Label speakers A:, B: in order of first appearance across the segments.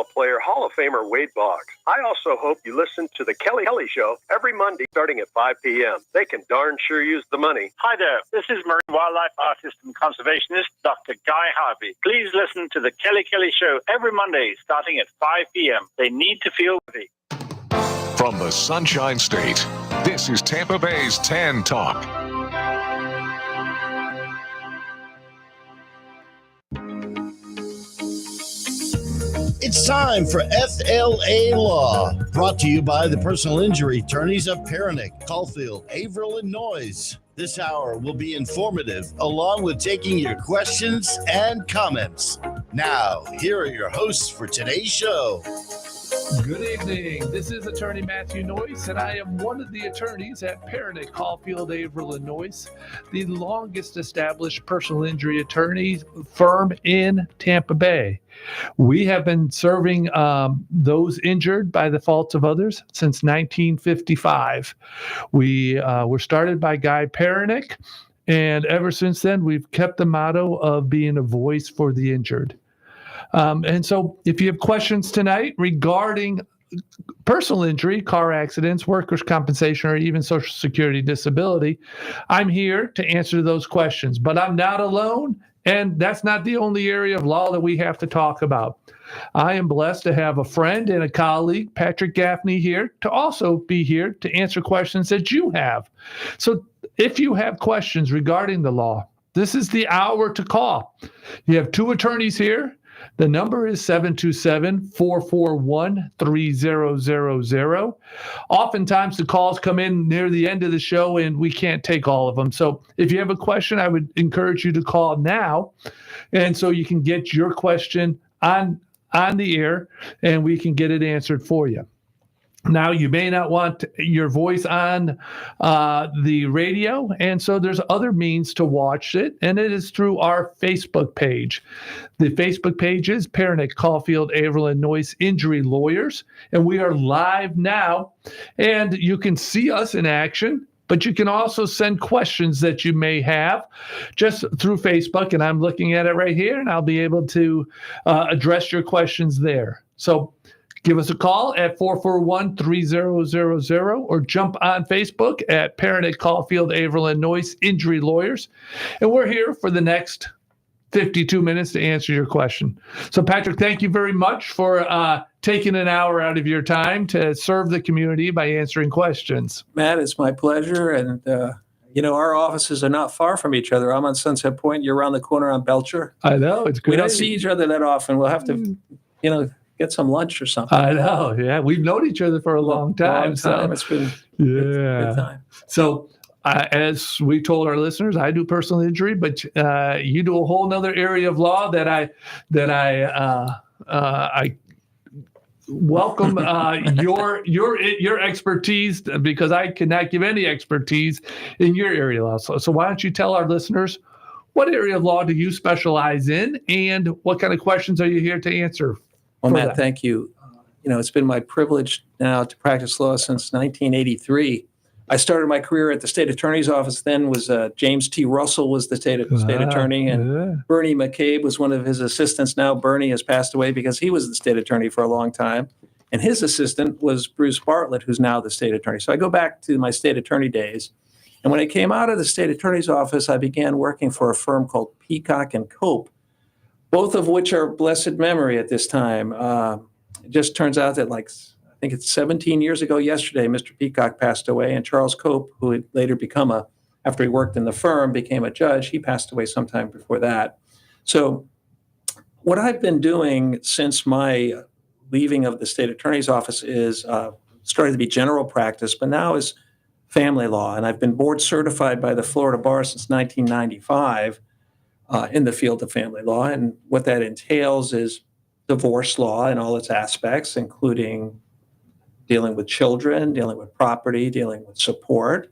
A: player Hall of Famer Wade Boggs. I also hope you listen to the Kelly Show every Monday starting at 5 p.m. They can darn sure use the money.
B: Hi there. This is marine wildlife artist and conservationist Dr. Guy Harvey. Please listen to the Kelly Show every Monday starting at 5 p.m. They need to feel worthy.
C: From the Sunshine State, this is Tampa Bay's Tan Talk.
D: It's time for FLA Law, brought to you by the personal injury attorneys of Perenich, Caulfield, Avril Noyes. This hour will be informative, along with taking your questions and comments. Now, here are your hosts for today's show.
E: Good evening. This is Attorney Matthew Noyes, and I am one of the attorneys at Perenich, Caulfield, Avril Noyes, the longest established personal injury attorney firm in Tampa Bay. We have been serving those injured by the faults of others since 1955. We were started by Guy Perenich, and ever since then, we've kept the motto of being a voice for the injured. And so if you have questions tonight regarding personal injury, car accidents, workers' compensation, or even Social Security disability, I'm here to answer those questions. But I'm not alone, and that's not the only area of law that we have to talk about. I am blessed to have a friend and a colleague, Patrick Gaffney, here to also be here to answer questions that you have. So if you have questions regarding the law, this is the hour to call. You have two attorneys here. The number is 727-441-3000. Oftentimes the calls come in near the end of the show and we can't take all of them. So if you have a question, I would encourage you to call now. And so you can get your question on the air and we can get it answered for you. Now, you may not want your voice on the radio, and so there's other means to watch it, and it is through our Facebook page. The Facebook page is Perenich, Caulfield, Avril Noyes Injury Lawyers, and we are live now, and you can see us in action, but you can also send questions that you may have just through Facebook, and I'm looking at it right here, and I'll be able to address your questions there. So give us a call at 441-3000 or jump on Facebook at Perenich, Caulfield, Avril Noyes Injury Lawyers. And we're here for the next 52 minutes to answer your question. So, Patrick, thank you very much for taking an hour out of your time to serve the community by answering questions.
F: Matt, it's my pleasure. And, our offices are not far from each other. I'm on Sunset Point. You're around the corner on Belcher.
E: I know. It's great.
F: We don't see each other that often. We'll have to, get some lunch or something.
E: I know. Yeah. We've known each other for a long time. So
F: it's been
E: good time. So as we told our listeners, I do personal injury, but you do a whole nother area of law that I welcome your expertise, because I cannot give any expertise in your area of law. So why don't you tell our listeners, what area of law do you specialize in, and what kind of questions are you here to answer?
F: Well, Matt, thank you. It's been my privilege now to practice law since 1983. I started my career at the state attorney's office. Then was James T. Russell was the state attorney, and Bernie McCabe was one of his assistants. Now Bernie has passed away because he was the state attorney for a long time, and his assistant was Bruce Bartlett, who's now the state attorney. So I go back to my state attorney days, and when I came out of the state attorney's office, I began working for a firm called Peacock and Cope, both of which are blessed memory at this time. It just turns out that, I think it's 17 years ago yesterday, Mr. Peacock passed away, and Charles Cope, who had later after he worked in the firm, became a judge. He passed away sometime before that. So what I've been doing since my leaving of the state attorney's office is started to be general practice, but now is family law. And I've been board certified by the Florida Bar since 1995. In the field of family law. And what that entails is divorce law in all its aspects, including dealing with children, dealing with property, dealing with support.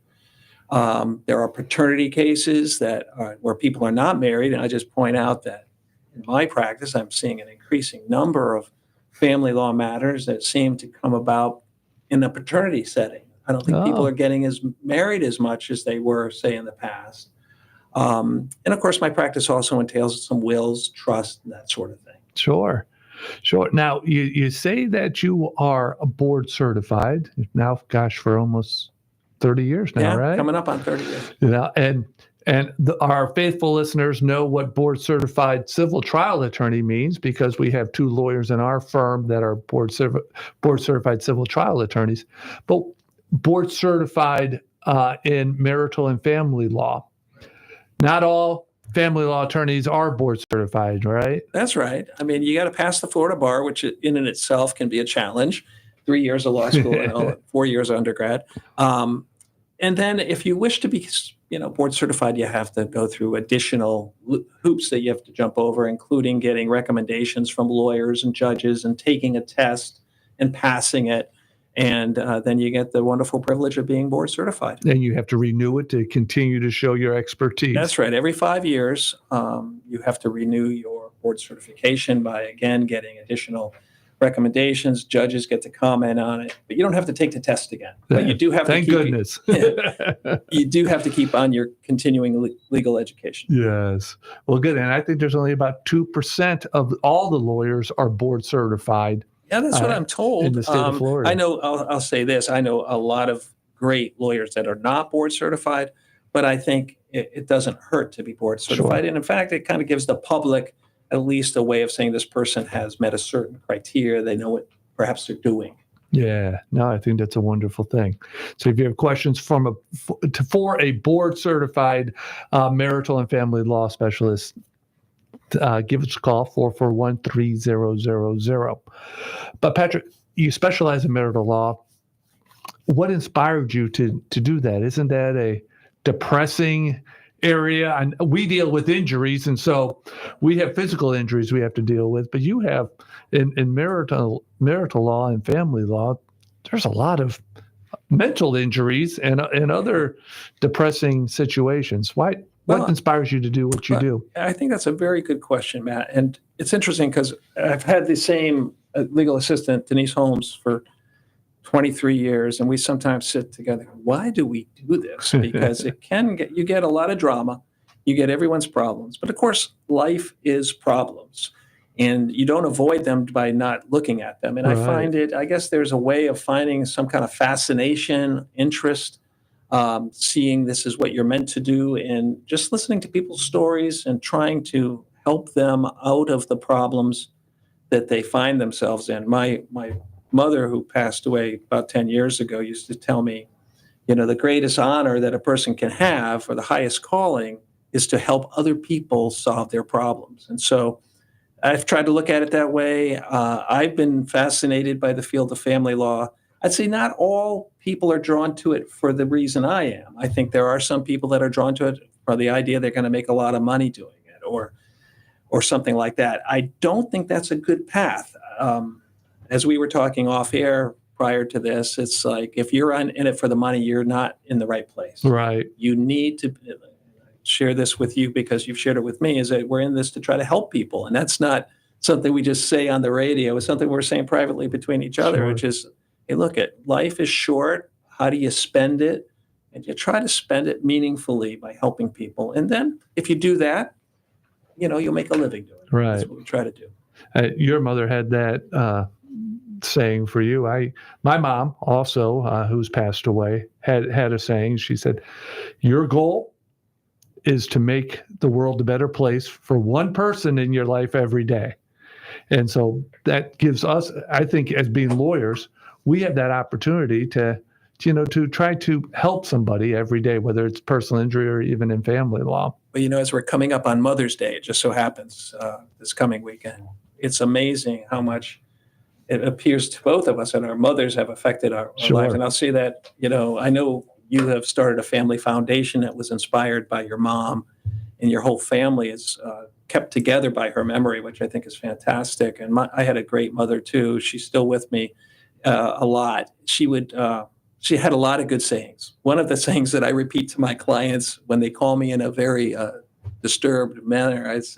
F: There are paternity cases where people are not married. And I just point out that in my practice, I'm seeing an increasing number of family law matters that seem to come about in a paternity setting. I don't think people are getting married as much as they were, say, in the past. And of course, my practice also entails some wills, trust, and that sort of thing.
E: Sure. Sure. Now, you say that you are board certified now, gosh, for almost 30 years now,
F: Yeah,
E: right?
F: coming up on 30 years.
E: Yeah, and our faithful listeners know what board certified civil trial attorney means because we have 2 lawyers in our firm that are board certified civil trial attorneys. But board certified in marital and family law. Not all family law attorneys are board certified, right?
F: That's right. I mean, you got to pass the Florida bar, which in and itself can be a challenge. 3 years of law school and 4 years of undergrad. And then if you wish to be, board certified, you have to go through additional hoops that you have to jump over, including getting recommendations from lawyers and judges and taking a test and passing it. And then you get the wonderful privilege of being board certified.
E: And you have to renew it to continue to show your expertise.
F: That's right. Every 5 years, you have to renew your board certification by, again, getting additional recommendations. Judges get to comment on it, but you don't have to take the test again. But you do have
E: Thank
F: to keep,
E: goodness.
F: You do have to keep on your continuing legal education.
E: Yes. Well, good. And I think there's only about 2% of all the lawyers are board certified.
F: Yeah, that's what I'm told.
E: In the state of Florida.
F: I know, I'll say this. I know a lot of great lawyers that are not board certified, but I think it doesn't hurt to be board certified.
E: Sure.
F: And in fact, it kind of gives the public at least a way of saying this person has met a certain criteria. They know what perhaps they're doing.
E: Yeah, no, I think that's a wonderful thing. So if you have questions for a board certified marital and family law specialist, give us a call, 441-3000. But Patrick, you specialize in marital law. What inspired you to do that? Isn't that a depressing area? And we deal with injuries, and so we have physical injuries we have to deal with. But you have in marital law and family law, there's a lot of mental injuries and other depressing situations. What inspires you to do what you do?
F: I think that's a very good question, Matt. And it's interesting because I've had the same legal assistant, Denise Holmes, for 23 years, and we sometimes sit together. Why do we do this? Because you get a lot of drama, you get everyone's problems, but of course, life is problems, and you don't avoid them by not looking at them. And
E: Right.
F: I guess there's a way of finding some kind of fascination, interest, seeing this is what you're meant to do, and just listening to people's stories and trying to help them out of the problems that they find themselves in. My mother, who passed away about 10 years ago, used to tell me, the greatest honor that a person can have, or the highest calling, is to help other people solve their problems. And so I've tried to look at it that way. I've been fascinated by the field of family law. I'd say not all people are drawn to it for the reason I am. I think there are some people that are drawn to it for the idea they're going to make a lot of money doing it, or something like that. I don't think that's a good path. As we were talking off air prior to this, it's like if you're in it for the money, you're not in the right place.
E: Right.
F: You need to share this with you because you've shared it with me, is that we're in this to try to help people. And that's not something we just say on the radio. It's something we're saying privately between each other,
E: Sure.
F: which is, hey, look, life is short. How do you spend it? And you try to spend it meaningfully by helping people. And then if you do that, you'll make a living doing it.
E: Right.
F: That's what we try to do.
E: Your mother had that saying for you. My mom also, who's passed away, had a saying. She said, your goal is to make the world a better place for one person in your life every day. And so that gives us, I think, as being lawyers, we have that opportunity to try to help somebody every day, whether it's personal injury or even in family law.
F: But, as we're coming up on Mother's Day, it just so happens this coming weekend, it's amazing how much it appears to both of us that our mothers have affected our
E: Sure.
F: lives. And I'll say that, I know you have started a family foundation that was inspired by your mom, and your whole family is kept together by her memory, which I think is fantastic. And I had a great mother too. She's still with me a lot. She had a lot of good sayings. One of the sayings that I repeat to my clients when they call me in a very disturbed manner is,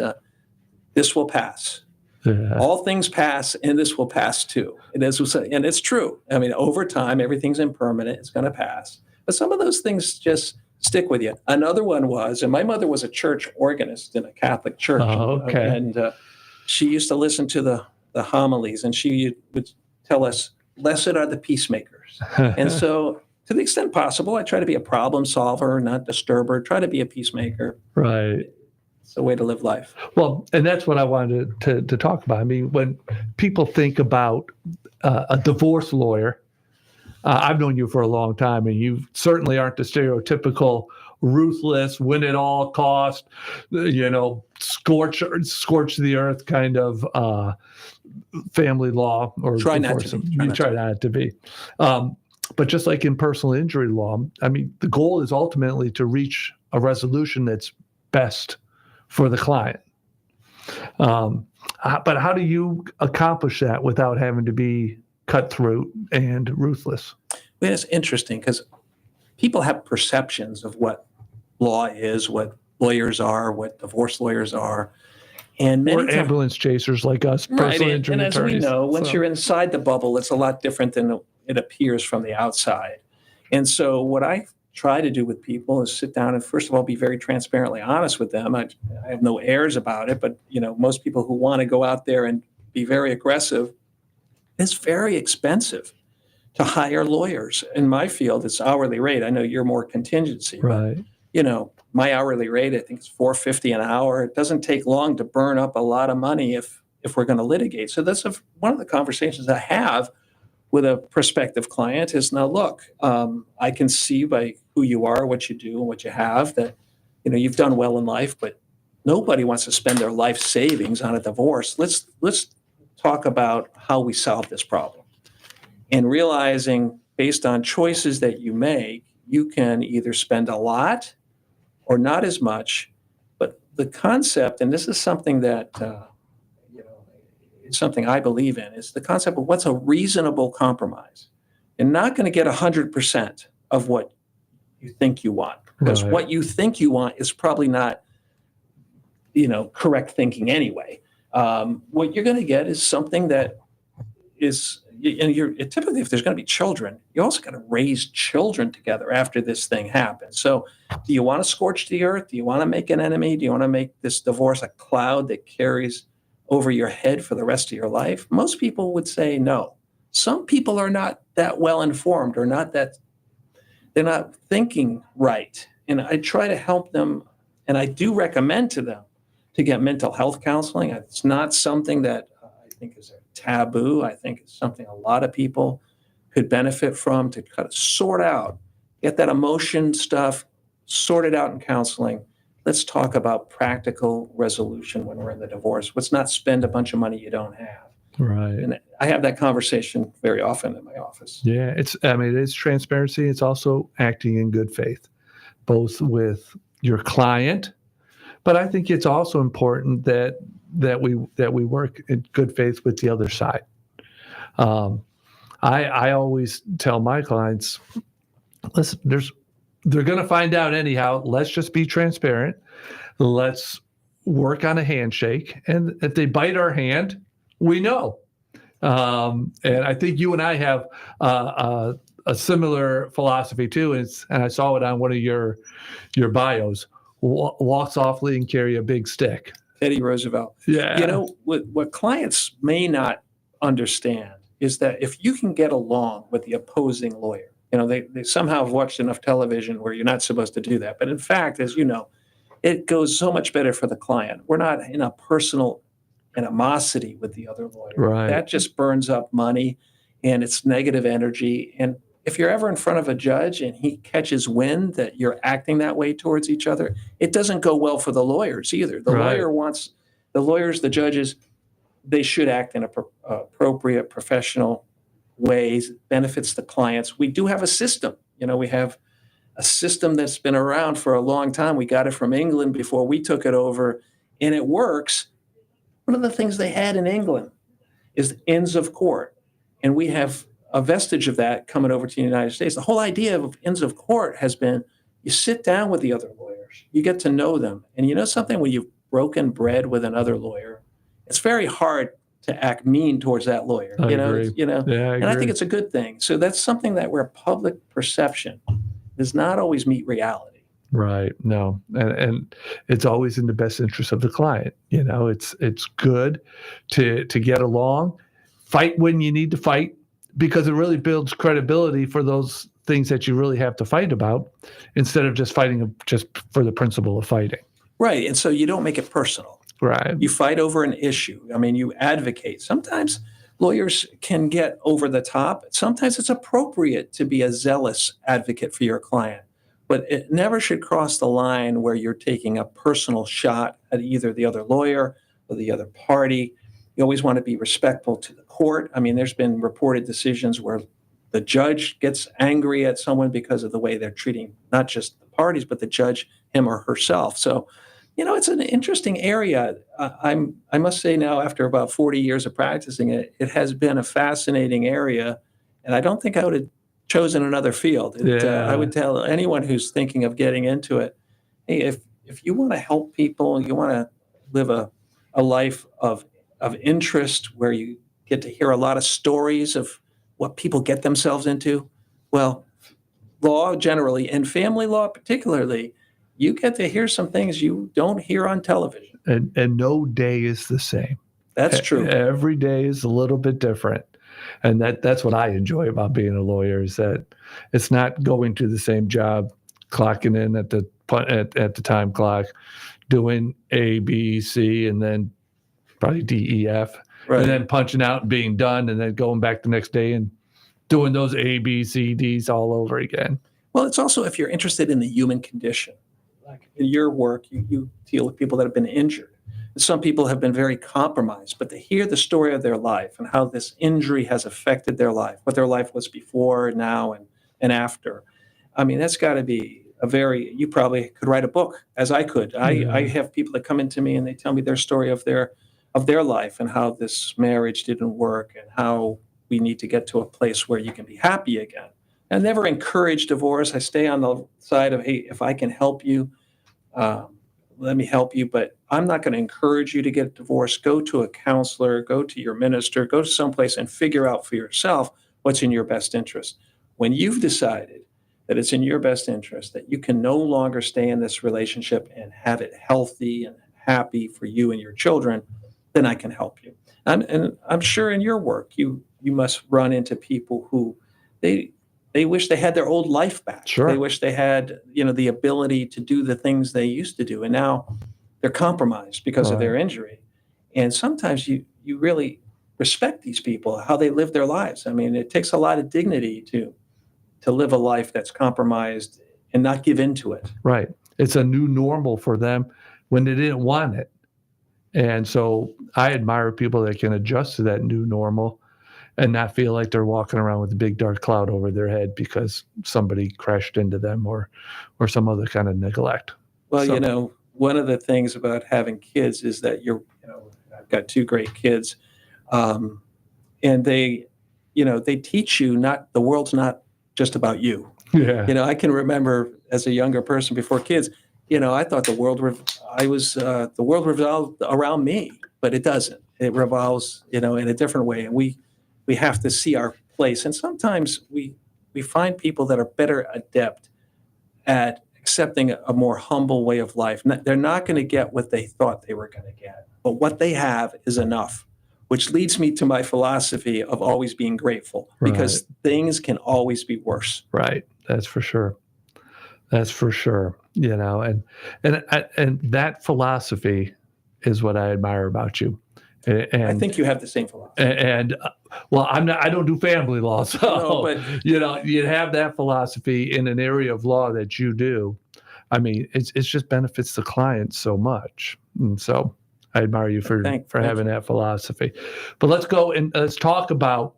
F: this will pass.
E: Yeah.
F: All things pass, and this will pass too. And it's true. I mean, over time, everything's impermanent. It's going to pass. But some of those things just stick with you. Another one was, and my mother was a church organist in a Catholic church.
E: Oh, okay.
F: And she used to listen to the the homilies, and she would tell us, "Blessed are the peacemakers." And so, to the extent possible, I try to be a problem solver, not disturber. Try to be a peacemaker.
E: Right.
F: It's a way to live life.
E: Well, and that's what I wanted to talk about. I mean, when people think about a divorce lawyer, I've known you for a long time, and you certainly aren't the stereotypical ruthless, win at all cost, scorch the earth kind of family law or
F: try
E: divorce.
F: not to be.
E: You try not to be. But just like in personal injury law, I mean, the goal is ultimately to reach a resolution that's best for the client. But how do you accomplish that without having to be cutthroat and ruthless?
F: Well, it's interesting because people have perceptions of what law is, what lawyers are, what divorce lawyers are. And many
E: or ambulance chasers like us, personal injury
F: and
E: attorneys.
F: as we know, once you're inside the bubble, it's a lot different than it appears from the outside. And so what I try to do with people is sit down and, first of all, be very transparently honest with them. I have no airs about it, but most people who want to go out there and be very aggressive, it's very expensive to hire lawyers. In my field, it's hourly rate. I know you're more contingency,
E: right?
F: But, my hourly rate, I think it's $4.50 an hour. It doesn't take long to burn up a lot of money if we're going to litigate. So that's one of the conversations I have with a prospective client is, now look, I can see by who you are, what you do, and what you have that, you've done well in life, but nobody wants to spend their life savings on a divorce. Let's talk about how we solve this problem. And realizing based on choices that you make, you can either spend a lot or not as much. But the concept, and this is something that, it's something I believe in, is the concept of what's a reasonable compromise. You're not going to get 100% of what you think you want, because
E: Right.
F: what you think you want is probably not, correct thinking anyway. What you're going to get is something that is, and typically, if there's going to be children, you also got to raise children together after this thing happens. So do you want to scorch the earth? Do you want to make an enemy? Do you want to make this divorce a cloud that carries over your head for the rest of your life? Most people would say no. Some people are not that well informed, or they're not thinking right. And I try to help them, and I do recommend to them to get mental health counseling. It's not something that I think is a taboo. I think it's something a lot of people could benefit from, to kind of sort out, get that emotion stuff sorted out in counseling. Let's talk about practical resolution when we're in the divorce. Let's not spend a bunch of money you don't have.
E: Right.
F: And I have that conversation very often in my office.
E: Yeah, it's transparency. It's also acting in good faith, both with your client, but I think it's also important that we work in good faith with the other side. I always tell my clients, listen, they're going to find out anyhow. Let's just be transparent. Let's work on a handshake, and if they bite our hand, we know. And I think you and I have a similar philosophy too. And I saw it on one of your bios. Walk softly and carry a big stick.
F: Teddy Roosevelt.
E: Yeah.
F: What clients may not understand is that if you can get along with the opposing lawyer, they somehow have watched enough television where you're not supposed to do that. But in fact, as you know, it goes so much better for the client. We're not in a personal animosity with the other lawyer.
E: Right.
F: That just burns up money, and it's negative energy. And if you're ever in front of a judge and he catches wind that you're acting that way towards each other, it doesn't go well for the lawyers either. The judges, they should act in appropriate professional ways, benefits the clients. We do have a system. We have a system that's been around for a long time. We got it from England before we took it over, and it works. One of the things they had in England is Inns of Court, and we have a vestige of that coming over to the United States. The whole idea of Inns of Court has been you sit down with the other lawyers, you get to know them, and you know something, when you've broken bread with another lawyer, it's very hard to act mean towards that lawyer.
E: I agree.
F: Yeah, and I
E: agree.
F: think it's a good thing. So that's something that where public perception does not always meet reality.
E: Right. No. And it's always in the best interest of the client. It's good to get along, fight when you need to fight, because it really builds credibility for those things that you really have to fight about, instead of just fighting just for the principle of fighting.
F: Right. And so you don't make it personal.
E: Right.
F: You fight over an issue. I mean, you advocate. Sometimes lawyers can get over the top. Sometimes it's appropriate to be a zealous advocate for your client, but it never should cross the line where you're taking a personal shot at either the other lawyer or the other party. You always want to be respectful to the court. I mean, there's been reported decisions where the judge gets angry at someone because of the way they're treating not just the parties, but the judge, him or herself. So, it's an interesting area. I must say now, after about 40 years of practicing it, it has been a fascinating area, and I don't think I would have chosen another field. I would tell anyone who's thinking of getting into it, hey, if you want to help people, you want to live a life of interest where you get to hear a lot of stories of what people get themselves into, well, law generally, and family law particularly, you get to hear some things you don't hear on television.
E: And no day is the same.
F: That's true.
E: Every day is a little bit different. And that's what I enjoy about being a lawyer, is that it's not going to the same job, clocking in at the time clock, doing A, B, C, and then probably D, E, F,
F: Right.
E: and then punching out and being done, and then going back the next day and doing those A, B, C, Ds all over again.
F: Well, it's also if you're interested in the human condition. Like in your work, you deal with people that have been injured. Some people have been very compromised, but to hear the story of their life and how this injury has affected their life, what their life was before, now, and after. I mean, that's got to be you probably could write a book, as I could. I have people that come into me and they tell me their story of their life and how this marriage didn't work and how we need to get to a place where you can be happy again. I never encourage divorce. I stay on the side of, hey, if I can help you, let me help you. But I'm not going to encourage you to get divorced. Go to a counselor, go to your minister, go to someplace and figure out for yourself what's in your best interest. When you've decided that it's in your best interest, that you can no longer stay in this relationship and have it healthy and happy for you and your children, then I can help you. And I'm sure in your work, you must run into people who they wish they had their old life back.
E: Sure.
F: They wish they had, the ability to do the things they used to do. And now they're compromised because of their injury. And sometimes you really respect these people, how they live their lives. I mean, it takes a lot of dignity to live a life that's compromised and not give into it.
E: Right. It's a new normal for them when they didn't want it. And so I admire people that can adjust to that new normal and not feel like they're walking around with a big dark cloud over their head because somebody crashed into them or some other kind of neglect.
F: Well, one of the things about having kids is that I've got two great kids, and they teach you the world's not just about you.
E: Yeah.
F: I can remember as a younger person before kids, I thought the world revolved around me, but it doesn't. It revolves, in a different way, and we have to see our place. And sometimes we find people that are better adept at accepting a more humble way of life. They're not going to get what they thought they were going to get, but what they have is enough, which leads me to my philosophy of always being grateful, because things can always be worse.
E: Right. That's for sure. That's for sure. And that philosophy is what I admire about you. And
F: I think you have the same philosophy.
E: I don't do family law. So,
F: no, but
E: you have that philosophy in an area of law that you do. I mean, it's just benefits the client so much. And so I admire you for having that philosophy. But let's go and let's talk about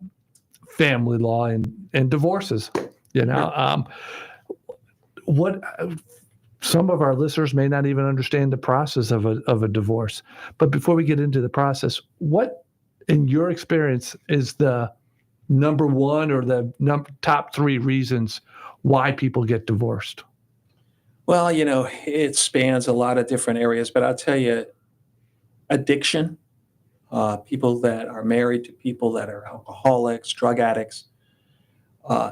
E: family law and divorces. What some of our listeners may not even understand the process of a divorce. But before we get into the process, what, in your experience, is the number one or the top three reasons why people get divorced?
F: Well, it spans a lot of different areas, but I'll tell you, addiction, people that are married to people that are alcoholics, drug addicts,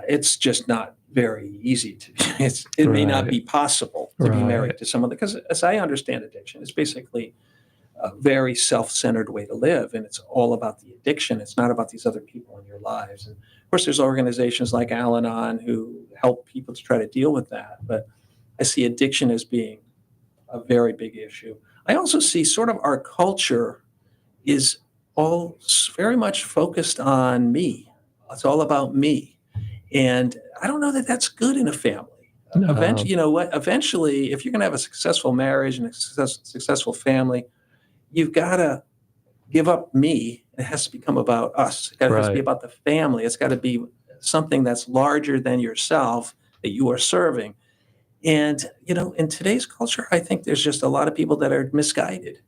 F: it's just not very easy to. It may not be possible to be married to someone, because, as I understand addiction, it's basically a very self-centered way to live, and it's all about the addiction. It's not about these other people in your lives. And of course, there's organizations like Al-Anon who help people to try to deal with that. But I see addiction as being a very big issue. I also see sort of our culture is all very much focused on me. It's all about me. And I don't know that that's good in a family.
E: No.
F: Eventually, you know what? Eventually, if you're going to have a successful marriage and a successful family, you've got to give up me. It has to become about us. It has to be about the family. It's got to be something that's larger than yourself that you are serving. And, you know, in today's culture, I think there's just a lot of people that are misguided.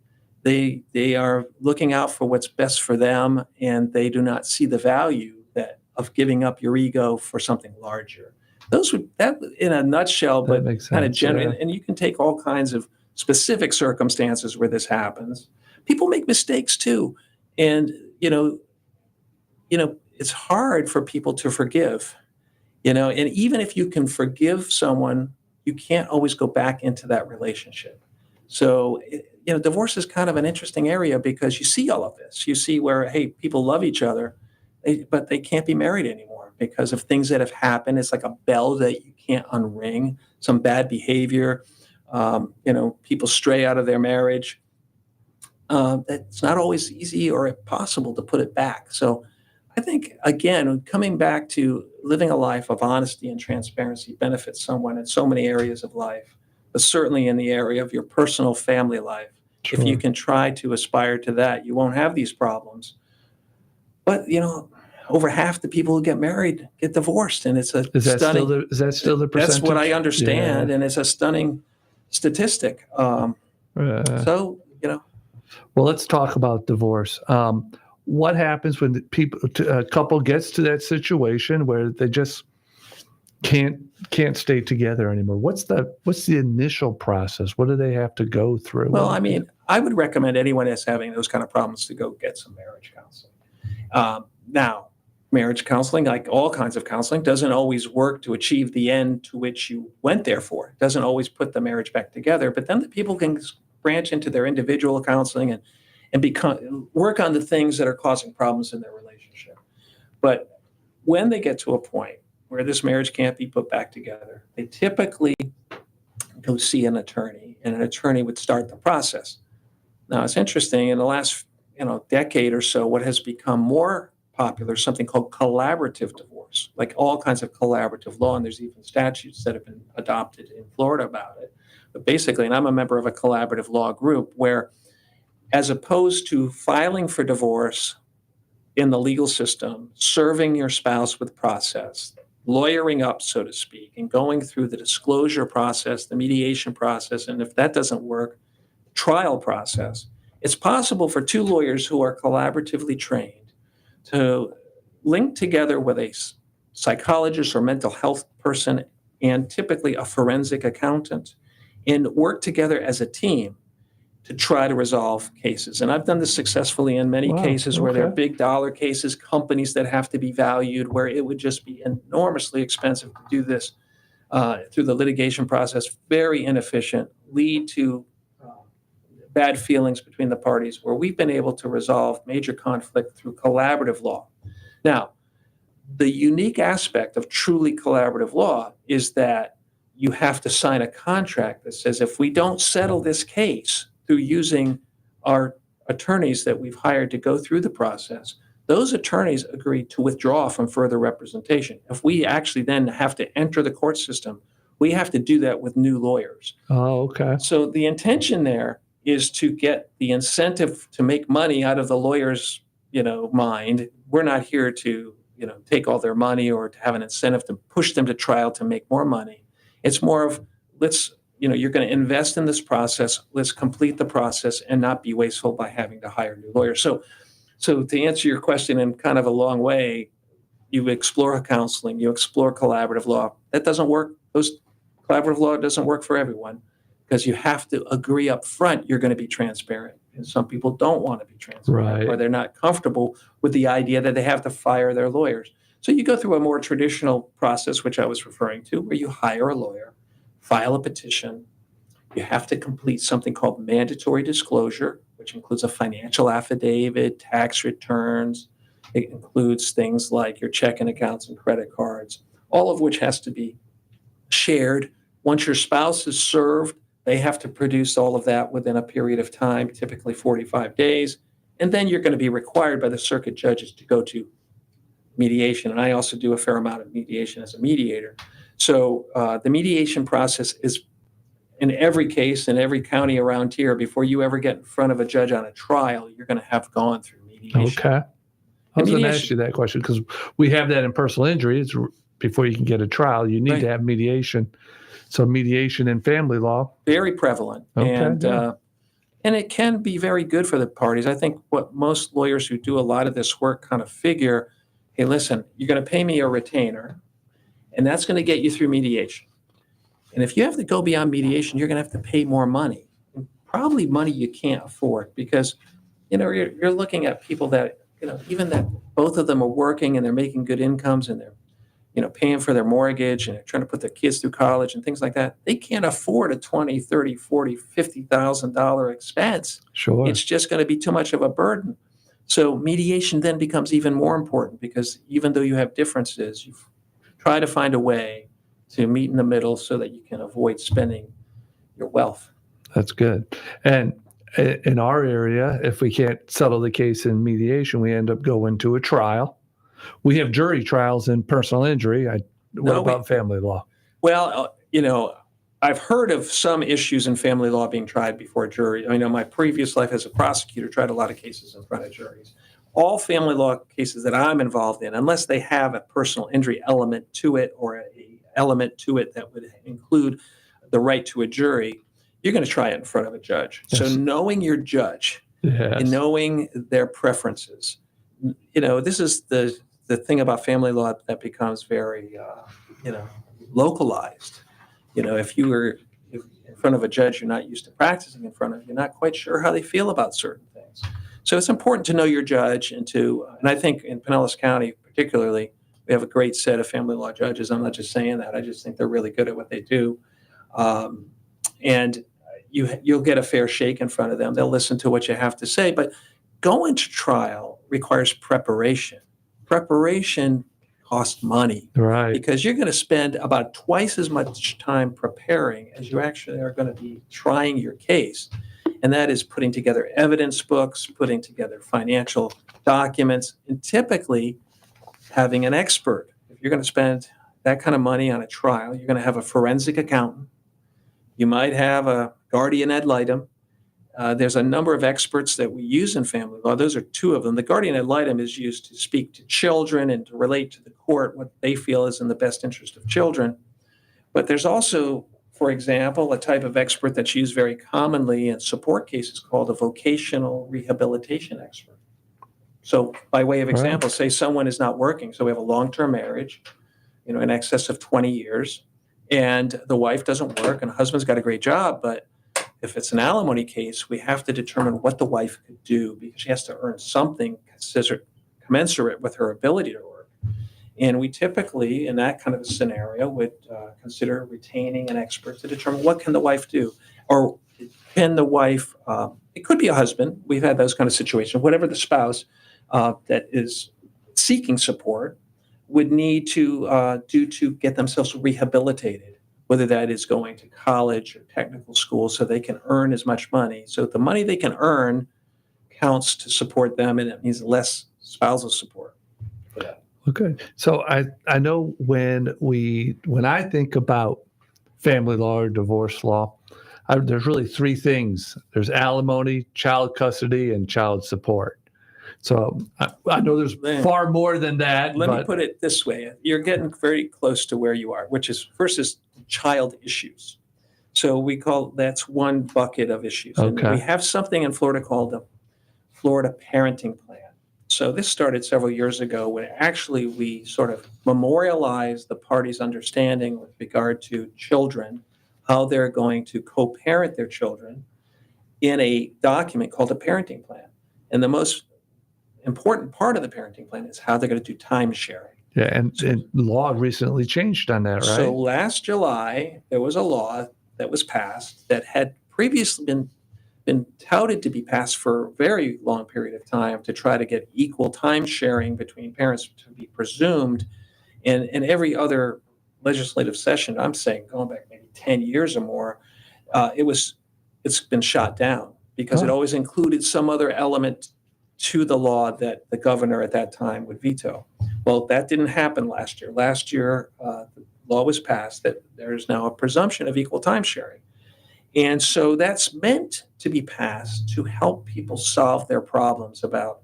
F: They are looking out for what's best for them, and they do not see the value of giving up your ego for something larger. That in a nutshell, but kind of general. And you can take all kinds of specific circumstances where this happens. People make mistakes too, and you know, it's hard for people to forgive. You know, and even if you can forgive someone, you can't always go back into that relationship. So, you know, divorce is kind of an interesting area because you see all of this. You see where, hey, people love each other, but they can't be married anymore because of things that have happened. It's like a bell that you can't unring, some bad behavior. You know, people stray out of their marriage. It's not always easy or possible to put it back. So I think, again, coming back to living a life of honesty and transparency benefits someone in so many areas of life, but certainly in the area of your personal family life. Sure. If you can try to aspire to that, you won't have these problems. But, you know, over half the people who get married get divorced, and it's
E: is that still the percentage?
F: That's what I understand, and it's a stunning statistic. So, you know.
E: Well, let's talk about divorce. What happens when a couple gets to that situation where they just can't stay together anymore? What's the initial process? What do they have to go through?
F: Well, I mean, I would recommend anyone that's having those kind of problems to go get some marriage counseling. Now, marriage counseling, like all kinds of counseling, doesn't always work to achieve the end to which you went there for. It doesn't always put the marriage back together, but then the people can branch into their individual counseling and work on the things that are causing problems in their relationship. But when they get to a point where this marriage can't be put back together, they typically go see an attorney, and an attorney would start the process. Now, it's interesting, in the last decade or so, what has become more popular is something called collaborative divorce, like all kinds of collaborative law, and there's even statutes that have been adopted in Florida about it. But basically, and I'm a member of a collaborative law group where, as opposed to filing for divorce in the legal system, serving your spouse with process, lawyering up, so to speak, and going through the disclosure process, the mediation process, and if that doesn't work, trial process, it's possible for two lawyers who are collaboratively trained to link together with a psychologist or mental health person and typically a forensic accountant and work together as a team to try to resolve cases. And I've done this successfully in many cases where there are big dollar cases, companies that have to be valued, where it would just be enormously expensive to do this through the litigation process, very inefficient, lead to bad feelings between the parties, where we've been able to resolve major conflict through collaborative law. Now, the unique aspect of truly collaborative law is that you have to sign a contract that says if we don't settle this case through using our attorneys that we've hired to go through the process, those attorneys agree to withdraw from further representation. If we actually then have to enter the court system, we have to do that with new lawyers.
E: Oh, okay.
F: So the intention there is to get the incentive to make money out of the lawyer's, mind. We're not here to, take all their money or to have an incentive to push them to trial to make more money. It's more of you're going to invest in this process. Let's complete the process and not be wasteful by having to hire new lawyers. So to answer your question in kind of a long way, you explore counseling, you explore collaborative law. That doesn't work. Collaborative law doesn't work for everyone because you have to agree up front you're going to be transparent. And some people don't want to be transparent, or they're not comfortable with the idea that they have to fire their lawyers. So you go through a more traditional process, which I was referring to, where you hire a lawyer, file a petition. You have to complete something called mandatory disclosure, which includes a financial affidavit, tax returns. It includes things like your checking accounts and credit cards, all of which has to be shared. Once your spouse is served, they have to produce all of that within a period of time, typically 45 days. And then you're going to be required by the circuit judges to go to mediation. And I also do a fair amount of mediation as a mediator. So the mediation process is in every case, in every county around here, before you ever get in front of a judge on a trial, you're going to have gone through mediation.
E: Okay. I was going to ask you that question because we have that in personal injury. It's before you can get a trial, you need to have mediation. So mediation in family law.
F: Very prevalent.
E: Okay,
F: and it can be very good for the parties. I think what most lawyers who do a lot of this work kind of figure, hey, listen, you're going to pay me a retainer, and that's going to get you through mediation. And if you have to go beyond mediation, you're going to have to pay more money, and probably money you can't afford because, you're looking at people that, even that both of them are working and they're making good incomes and they're, paying for their mortgage and they're trying to put their kids through college and things like that. They can't afford a $20, $30, $40, $50,000 expense.
E: Sure.
F: It's just going to be too much of a burden. So mediation then becomes even more important because even though you have differences, you try to find a way to meet in the middle so that you can avoid spending your wealth.
E: That's good. And in our area, if we can't settle the case in mediation, we end up going to a trial. We have jury trials in personal injury. What about family law?
F: Well, I've heard of some issues in family law being tried before a jury. I know my previous life as a prosecutor tried a lot of cases in front of juries. All family law cases that I'm involved in, unless they have a personal injury element to it or an element to it that would include the right to a jury, you're going to try it in front of a judge. Yes. So knowing your judge and knowing their preferences, this is the thing about family law that becomes very, localized. If you were in front of a judge you're not used to practicing in front of, you're not quite sure how they feel about certain things. So it's important to know your judge and I think in Pinellas County particularly, we have a great set of family law judges. I'm not just saying that. I just think they're really good at what they do. And you'll get a fair shake in front of them. They'll listen to what you have to say. But going to trial requires preparation. Preparation costs money.
E: Right.
F: Because you're going to spend about twice as much time preparing as you actually are going to be trying your case. And that is putting together evidence books, putting together financial documents, and typically having an expert. If you're going to spend that kind of money on a trial, you're going to have a forensic accountant. You might have a guardian ad litem. There's a number of experts that we use in family law. Those are two of them. The guardian ad litem is used to speak to children and to relate to the court what they feel is in the best interest of children. But there's also, for example, a type of expert that's used very commonly in support cases called a vocational rehabilitation expert. So by way of example, say someone is not working. So we have a long-term marriage, in excess of 20 years, and the wife doesn't work and the husband's got a great job, but if it's an alimony case, we have to determine what the wife could do because she has to earn something commensurate with her ability to work. And we typically, in that kind of a scenario, would consider retaining an expert to determine what can the wife do. Or can the wife, it could be a husband, we've had those kind of situations, whatever the spouse that is seeking support would need to do to get themselves rehabilitated, whether that is going to college or technical school so they can earn as much money. So the money they can earn counts to support them, and it means less spousal support for that.
E: Okay. So I know when I think about family law or divorce law, there's really three things. There's alimony, child custody, and child support. So I know there's far more than that.
F: Let me put it this way. You're getting very close to where you are, which is first is child issues. So that's one bucket of issues.
E: Okay.
F: And we have something in Florida called the Florida Parenting Plan. So this started several years ago when actually we sort of memorialized the parties' understanding with regard to children, how they're going to co-parent their children in a document called a parenting plan. And the most important part of the parenting plan is how they're going to do time sharing.
E: Yeah, and law recently changed on that, right?
F: So last July, there was a law that was passed that had previously been touted to be passed for a very long period of time to try to get equal time sharing between parents to be presumed. And every other legislative session, I'm saying going back maybe 10 years or more, it's been shot down because it always included some other element to the law that the governor at that time would veto. Well, that didn't happen last year. Last year, the law was passed that there is now a presumption of equal time sharing. And so that's meant to be passed to help people solve their problems about,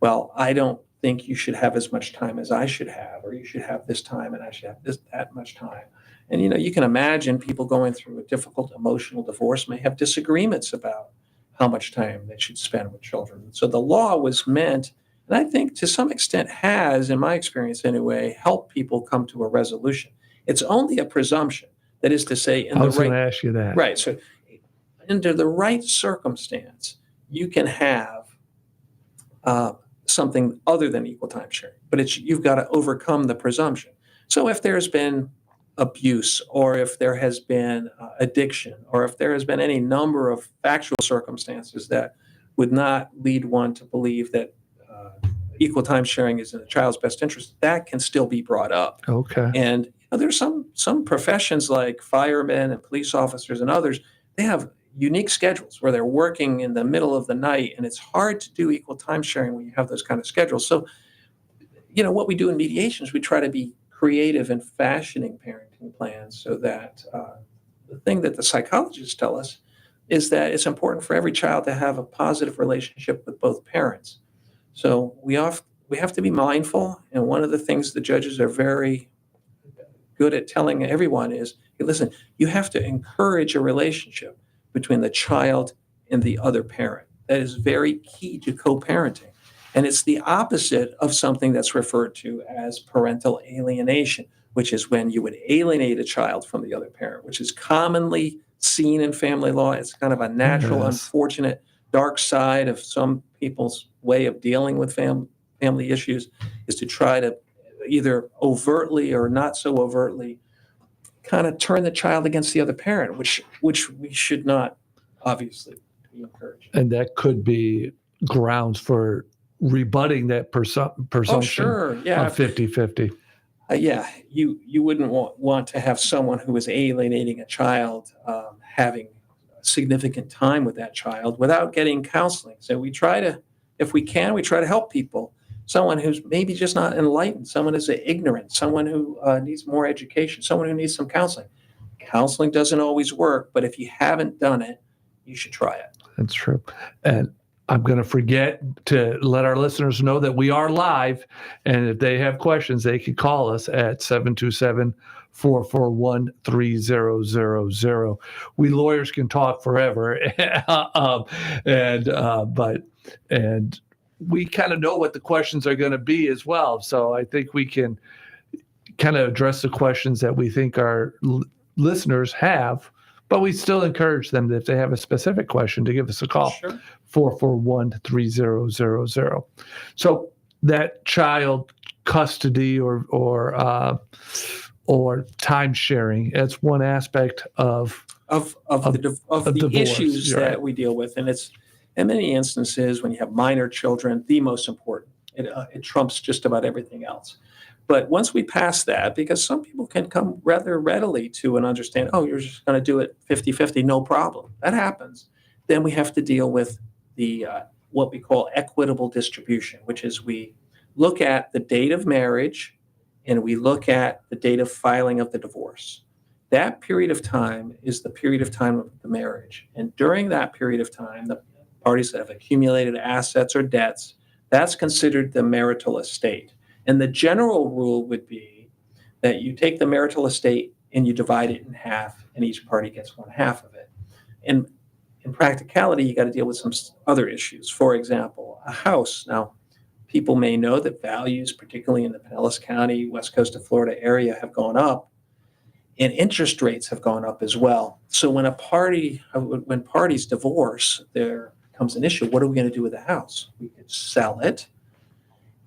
F: well, I don't think you should have as much time as I should have, or you should have this time and I should have that much time. And, you can imagine people going through a difficult emotional divorce may have disagreements about how much time they should spend with children. So the law was meant, and I think to some extent has, in my experience anyway, helped people come to a resolution. It's only a presumption. That is to say,
E: I was going to ask you that.
F: Right. So under the right circumstance, you can have something other than equal time sharing, but you've got to overcome the presumption. So if there's been abuse, or if there has been addiction, or if there has been any number of factual circumstances that would not lead one to believe that equal time sharing is in the child's best interest, that can still be brought up.
E: Okay.
F: And there's some professions like firemen and police officers and others, they have unique schedules where they're working in the middle of the night, and it's hard to do equal time sharing when you have those kind of schedules. So, what we do in mediation is we try to be creative in fashioning parenting plans so that the thing that the psychologists tell us is that it's important for every child to have a positive relationship with both parents. So we have to be mindful, and one of the things the judges are very good at telling everyone is, hey, listen, you have to encourage a relationship between the child and the other parent. That is very key to co-parenting. And it's the opposite of something that's referred to as parental alienation, which is when you would alienate a child from the other parent, which is commonly seen in family law. It's kind of a natural, unfortunate, dark side of some people's way of dealing with family issues, is to try to either overtly or not so overtly kind of turn the child against the other parent, which we should not obviously be encouraging.
E: And that could be grounds for rebutting that presumption
F: Sure. Yeah.
E: of 50-50.
F: You wouldn't want to have someone who is alienating a child having significant time with that child without getting counseling. So we try to, if we can, we try to help people. Someone who's maybe just not enlightened, someone who's ignorant, someone who needs more education, someone who needs some counseling. Counseling doesn't always work, but if you haven't done it, you should try it.
E: That's true. And I'm going to forget to let our listeners know that we are live, and if they have questions, they can call us at 727-441-3000. We lawyers can talk forever, and we kind of know what the questions are going to be as well. So I think we can kind of address the questions that we think our listeners have, but we still encourage them that if they have a specific question to give us a call.
F: Sure.
E: 441-3000. So that child custody or time sharing, that's one aspect of
F: the
E: divorce,
F: issues
E: right,
F: that we deal with. And it's, in many instances, when you have minor children, the most important. It trumps just about everything else. But once we pass that, because some people can come rather readily to an understand, oh, you're just going to do it 50-50, no problem. That happens. Then we have to deal with the what we call equitable distribution, which is we look at the date of marriage and we look at the date of filing of the divorce. That period of time is the period of time of the marriage. And during that period of time, the parties that have accumulated assets or debts, that's considered the marital estate. And the general rule would be that you take the marital estate and you divide it in half, and each party gets one half of it. And in practicality, you got to deal with some other issues. For example, a house. Now, people may know that values, particularly in the Pinellas County, West Coast of Florida area, have gone up, and interest rates have gone up as well. So when parties divorce, there comes an issue. What are we going to do with the house? We could sell it,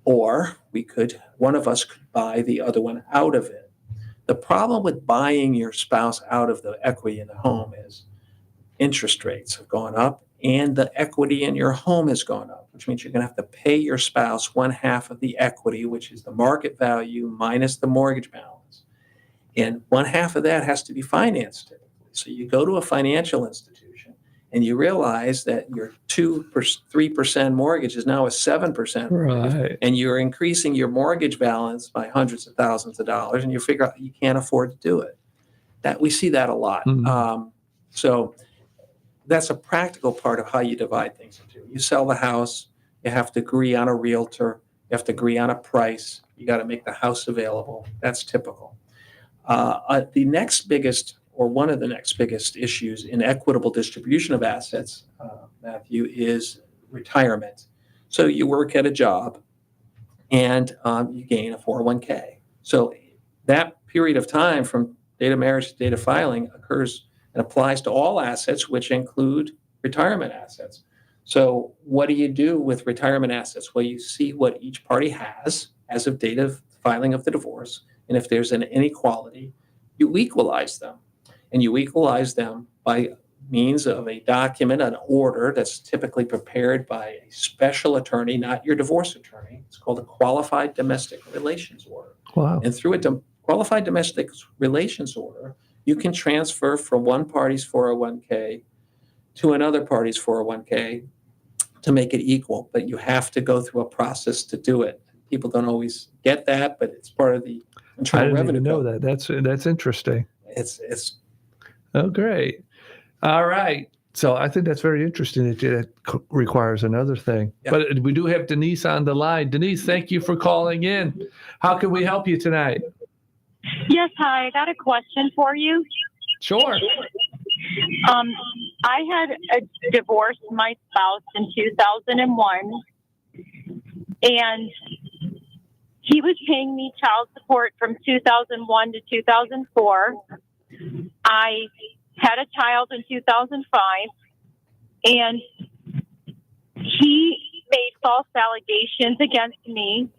F: or one of us could buy the other one out of it. The problem with buying your spouse out of the equity in the home is interest rates have gone up and the equity in your home has gone up, which means you're going to have to pay your spouse one half of the equity, which is the market value minus the mortgage balance. And one half of that has to be financed typically. So you go to a financial institution and you realize that your 3% mortgage is now a 7% mortgage,
E: Right.
F: and you're increasing your mortgage balance by hundreds of thousands of dollars, and you figure out you can't afford to do it. That we see that a lot.
E: Mhm.
F: So that's a practical part of how you divide things into. You sell the house, you have to agree on a realtor, you have to agree on a price, you got to make the house available. That's typical. The next biggest, or one of the next biggest issues in equitable distribution of assets, Matthew, is retirement. So you work at a job and you gain a 401k. So that period of time from date of marriage to date of filing occurs and applies to all assets, which include retirement assets. So what do you do with retirement assets? Well, you see what each party has as of date of filing of the divorce. And if there's an inequality, you equalize them. And you equalize them by means of a document, an order that's typically prepared by a special attorney, not your divorce attorney. It's called a qualified domestic relations order.
E: Wow.
F: And through a qualified domestic relations order, you can transfer from one party's 401k to another party's 401k to make it equal. But you have to go through a process to do it. People don't always get that, but it's part of the
E: I
F: Internal
E: didn't
F: Revenue
E: even know
F: Code.
E: that. That's interesting.
F: It's
E: Oh, great. All right. So I think that's very interesting that requires another thing.
F: Yeah.
E: But we do have Denise on the line. Denise, thank you for calling in. How can we help you tonight?
G: Yes, hi. I got a question for you.
E: Sure.
G: I had divorced my spouse in 2001, and he was paying me child support from 2001 to 2004. I had a child in 2005, and he made false allegations against me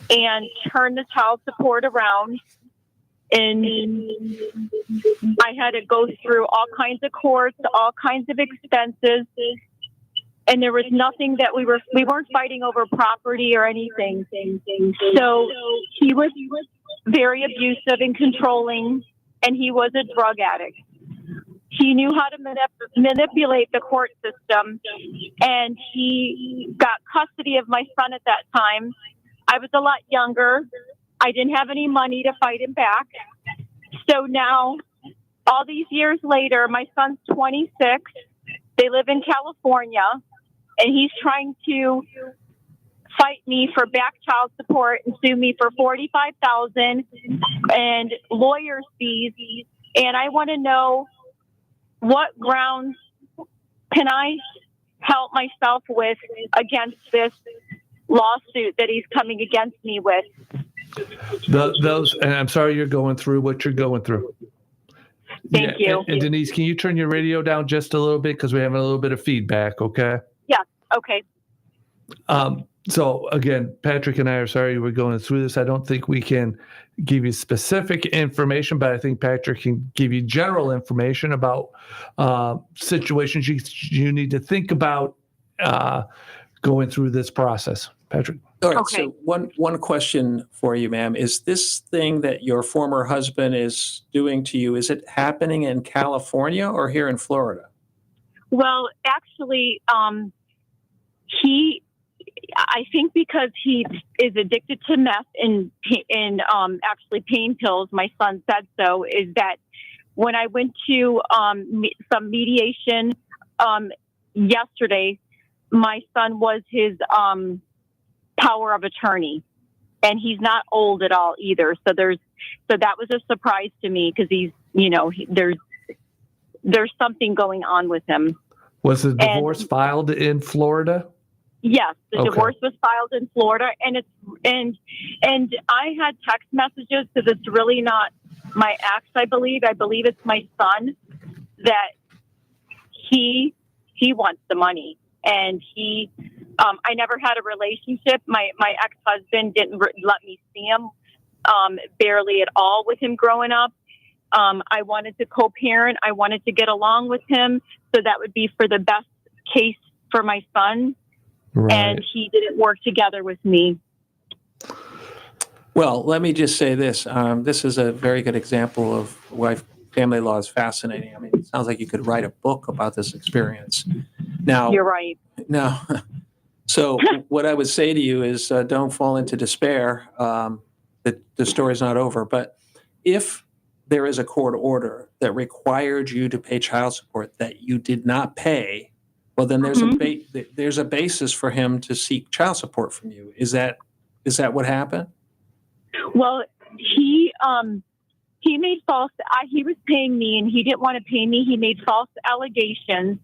G: and turned the child support around. And I had to go through all kinds of courts, all kinds of expenses. And there was nothing that we weren't fighting over property or anything. So he was very abusive and controlling, and he was a drug addict. He knew how to manipulate the court system, and he got custody of my son at that time. I was a lot younger. I didn't have any money to fight him back. So now, all these years later, my son's 26. They live in California, and he's trying to fight me for back child support and sue me for $45,000 and lawyer's fees. And I want to know, what grounds can I help myself with against this lawsuit that he's coming against me with?
E: And I'm sorry you're going through what you're going through.
G: Thank you.
E: And Denise, can you turn your radio down just a little bit, because we're having a little bit of feedback, okay?
G: Yeah, okay.
E: So again, Patrick and I are sorry we're going through this. I don't think we can give you specific information, but I think Patrick can give you general information about situations you need to think about going through this process. Patrick?
F: all right.
G: Okay.
F: So one question for you, ma'am. Is this thing that your former husband is doing to you, is it happening in California or here in Florida?
G: Well, actually, I think because he is addicted to meth and actually pain pills, my son said so, is that when I went to some mediation yesterday, my son was his power of attorney, and he's not old at all either. So that was a surprise to me, because there's something going on with him.
E: Was the divorce filed in Florida?
G: Yes, the
E: Okay.
G: divorce was filed in Florida, and I had text messages, because it's really not my ex. I believe it's my son, that he wants the money, and he I never had a relationship. My ex-husband didn't let me see him barely at all with him growing up. I wanted to co-parent. I wanted to get along with him, so that would be for the best case for my son.
E: Right.
G: And he didn't work together with me.
F: Well, let me just say this. This is a very good example of why family law is fascinating. I mean, it sounds like you could write a book about this experience. Now,
G: You're right.
F: Now, so what I would say to you is don't fall into despair. The story's not over. But if there is a court order that required you to pay child support that you did not pay, well, then there's a basis for him to seek child support from you. Is that what happened?
G: Well, he made false. He was paying me, and he didn't want to pay me. He made false allegations,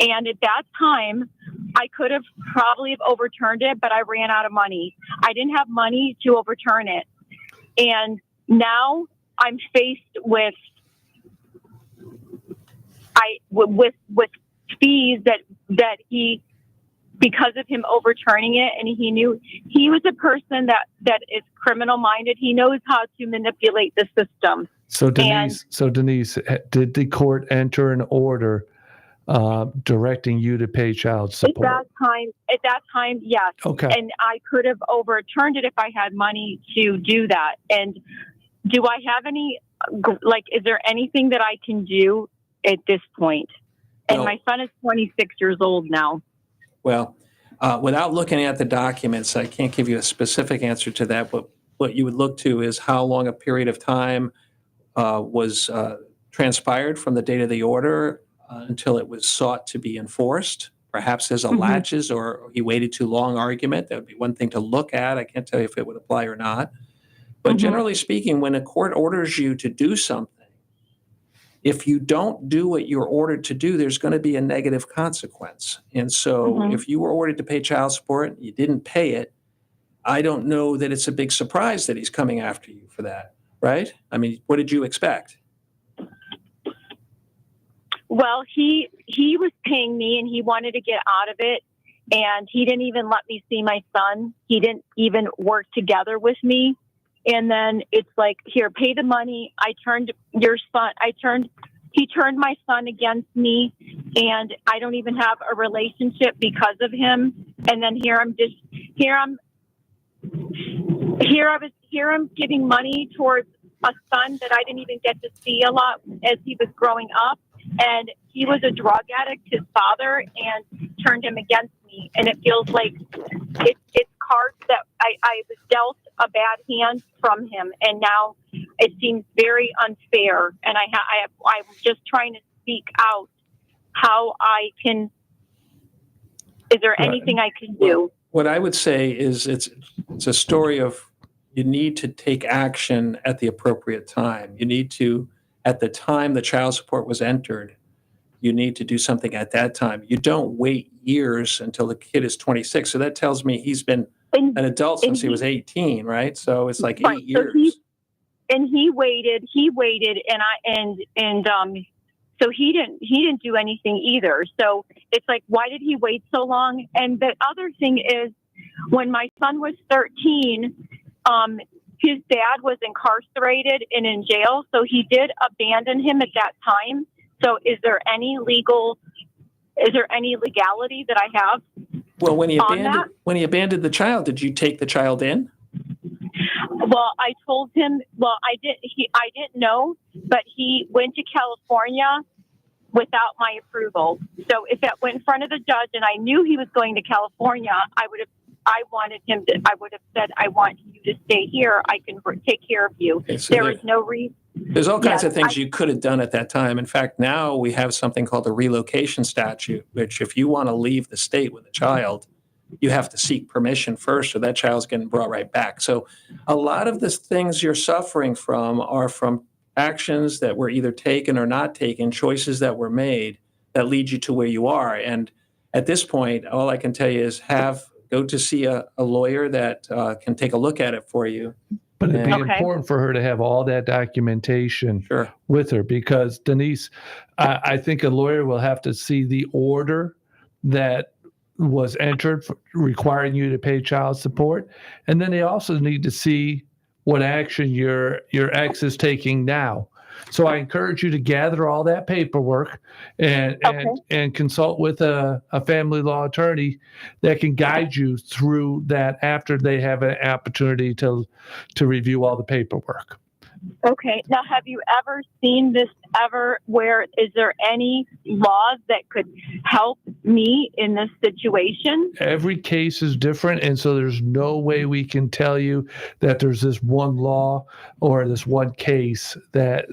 G: and at that time, I could have probably overturned it, but I ran out of money. I didn't have money to overturn it, and now I'm faced with fees that he, because of him overturning it, and he knew he was a person that is criminal minded. He knows how to manipulate the system.
E: So Denise, did the court enter an order directing you to pay child support?
G: At that time, yes.
E: Okay.
G: And I could have overturned it if I had money to do that. And do I have any, is there anything that I can do at this point? And my son is 26 years old now.
F: Well, without looking at the documents, I can't give you a specific answer to that. But what you would look to is how long a period of time was transpired from the date of the order until it was sought to be enforced. Perhaps there's a latches or he waited too long argument. That would be one thing to look at. I can't tell you if it would apply or not. But generally speaking, when a court orders you to do something, if you don't do what you're ordered to do, there's going to be a negative consequence. And so if you were ordered to pay child support, you didn't pay it, I don't know that it's a big surprise that he's coming after you for that, right? I mean, what did you expect?
G: Well, he was paying me and he wanted to get out of it. And he didn't even let me see my son. He didn't even work together with me. And then it's like, here, pay the money. He turned my son against me, and I don't even have a relationship because of him. And then here I'm giving money towards a son that I didn't even get to see a lot as he was growing up. And he was a drug addict, his father, and turned him against me. And it feels like it's cards that I was dealt a bad hand from him, and now it seems very unfair. And I'm just trying to speak out how I can. Is there anything I can do?
F: What I would say is it's a story of you need to take action at the appropriate time. You need to, at the time the child support was entered, you need to do something at that time. You don't wait years until the kid is 26. So that tells me he's been an adult since he was 18, right? So it's like 8 years.
G: So he waited, so he didn't do anything either. So it's like, why did he wait so long? And the other thing is, when my son was 13, his dad was incarcerated and in jail, so he did abandon him at that time. So is there any legality that I have?
F: Well, when he abandoned the child, did you take the child in?
G: Well, I told him. Well, I didn't know, but he went to California without my approval. So if that went in front of the judge, and I knew he was going to California, I would have said, I want you to stay here. I can take care of you. Okay, so there was no reason.
F: There's all kinds of things you could have done at that time. In fact, now we have something called the relocation statute, which if you want to leave the state with a child, you have to seek permission first, or that child's getting brought right back. So a lot of the things you're suffering from are from actions that were either taken or not taken, choices that were made that lead you to where you are. And at this point, all I can tell you is go to see a lawyer that can take a look at it for you.
E: But it'd be important for her to have all that documentation with her, because Denise, I think a lawyer will have to see the order that was entered requiring you to pay child support. And then they also need to see what action your ex is taking now. So I encourage you to gather all that paperwork and consult with a family law attorney that can guide you through that after they have an opportunity to review all the paperwork.
G: Okay. Now, have you ever seen this where is there any laws that could help me in this situation?
E: Every case is different, and so there's no way we can tell you that there's this one law or this one case that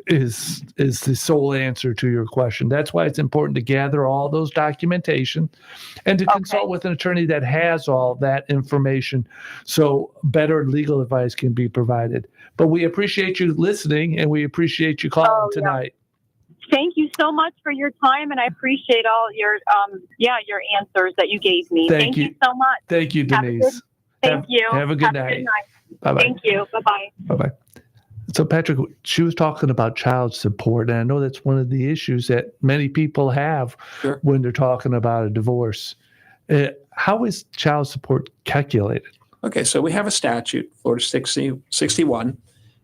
E: is the sole answer to your question. That's why it's important to gather all those documentation and to consult with an attorney that has all that information so better legal advice can be provided. But we appreciate you listening, and we appreciate you calling tonight.
G: Thank you so much for your time, and I appreciate all your answers that you gave me. Thank you so much.
E: Thank you, Denise.
G: Thank you.
E: Have a good night. Bye-bye.
G: Thank you. Bye-bye.
E: Bye-bye. So, Patrick, she was talking about child support, and I know that's one of the issues that many people have when they're talking about a divorce. How is child support calculated?
F: Okay, so we have a statute, Florida 61,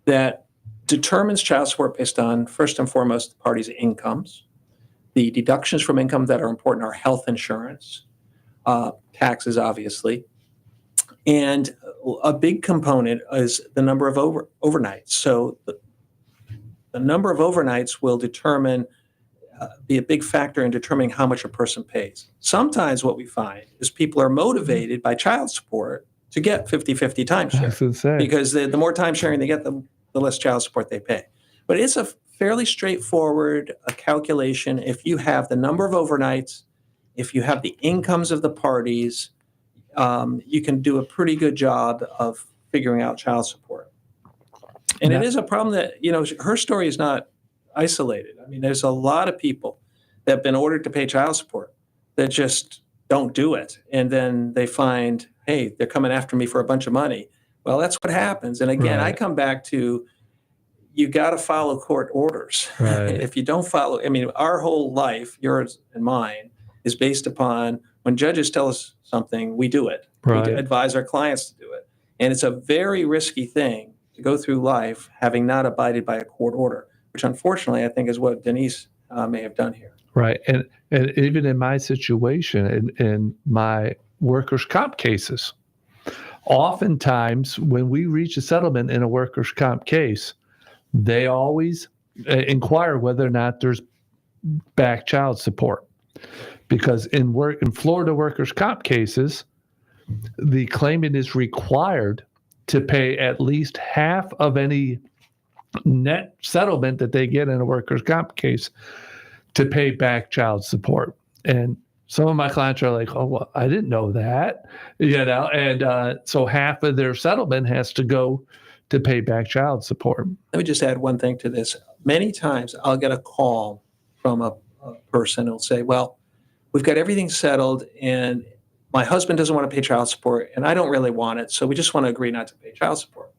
F: that determines child support based on, first and foremost, the parties' incomes. The deductions from income that are important are health insurance, taxes, obviously. And a big component is the number of overnights. So the number of overnights will be a big factor in determining how much a person pays. Sometimes what we find is people are motivated by child support to get 50-50 timeshare. Because the more time sharing they get, the less child support they pay. But it's a fairly straightforward calculation. If you have the number of overnights, if you have the incomes of the parties, you can do a pretty good job of figuring out child support. And it is a problem that, her story is not isolated. I mean, there's a lot of people that have been ordered to pay child support that just don't do it. And then they find, hey, they're coming after me for a bunch of money. Well, that's what happens. And again, I come back to, you got to follow court orders. If you don't follow, our whole life, yours and mine, is based upon when judges tell us something, we do it. We advise our clients to do it. And it's a very risky thing to go through life having not abided by a court order, which unfortunately I think is what Denise may have done here.
E: Right. And even in my situation, in my workers' comp cases, oftentimes when we reach a settlement in a workers' comp case, they always inquire whether or not there's back child support. Because in Florida workers' comp cases, the claimant is required to pay at least half of any net settlement that they get in a workers' comp case to pay back child support. And some of my clients are like, oh, well, I didn't know that, and so half of their settlement has to go to pay back child support.
F: Let me just add one thing to this. Many times I'll get a call from a person who'll say, well, we've got everything settled and my husband doesn't want to pay child support and I don't really want it, so we just want to agree not to pay child support.